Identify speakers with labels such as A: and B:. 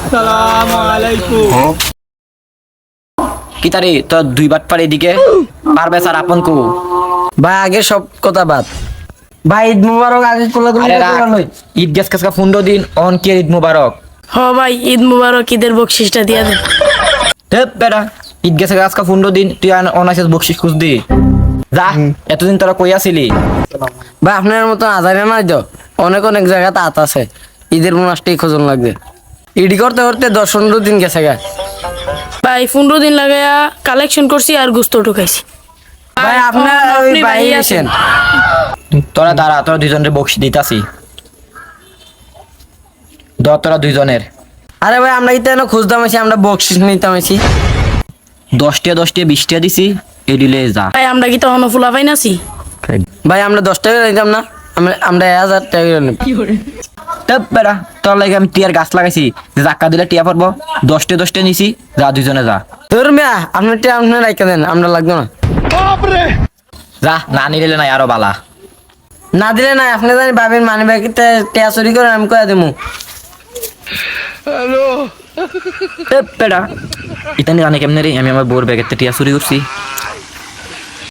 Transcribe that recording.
A: আসসালামু আলাইকুম।
B: কি তারি তো দুই বাট পার এদিকে পারবে স্যার আপন কো
C: ভাই আগে সব কথা বাদ ভাই ঈদ মুবারক আগে কোলাকুলি
B: আরে
C: করে লই
B: ঈদ গেছ কাছকা 15 দিন অন কি ঈদ মুবারক
D: হ ভাই ঈদ মুবারক ঈদের বকশিসটা দিয়া দেন।
B: হেপ বেটা ঈদ গেছে কাছকা 15 দিন তুই অনাইছিস বকশিস খুঁজ দি যা এতদিন তোরা কই আছিলি
C: ভাই আপনার মতন আজারে নাই তো অনেক অনেক জায়গাতে আত আছে ঈদের বোনাসটাই খোঁজন লাগবে ইডি করতে করতে 10-15 দিন গেছে গা
D: ভাই 15 দিন লাগাইয়া কালেকশন করছি আর গুস্ত ঢুকাইছি।
C: ভাই আপনার ওই
D: আপনি
C: ভাই
D: ভাই
C: আছেন
B: তোরা দাঁড়া তোরা দুইজনের বকশি দিতাছি তোরা দুইজনের
C: আরে ভাই আমরা ইতে খুঁজতাম আছি আমরা বকশিস নিতাম আছি
B: 10টা 20টা দিছি এডিলে যা
D: ভাই আমরা কি তখন ফুলা পাই নাছি?
C: ভাই আমরা 10 টাকা নিতাম না আমরা 1000 টাকা নিতাম
B: হেপ বেটা তোর লাগে আমি টিয়ার গাছ লাগাইছি যে জাক্কা দিলে টিয়া পড়বো 10টা নিছি যা দুইজনে যা
C: তোর মিয়া আপনার টাকা আপনি রাইখা দেন আমরা লাগতো না
B: যা না নিলে নাই আরো বালা
C: না দিলে না আপনি জানি ভাবেন মানে ব্যাগে টাকা চুরি করে আমি কয়ে দেবো
B: হেপ বেটা ইতানি জানি কেমনে রে আমি আমার বোর ব্যাগের টিয়া চুরি করছি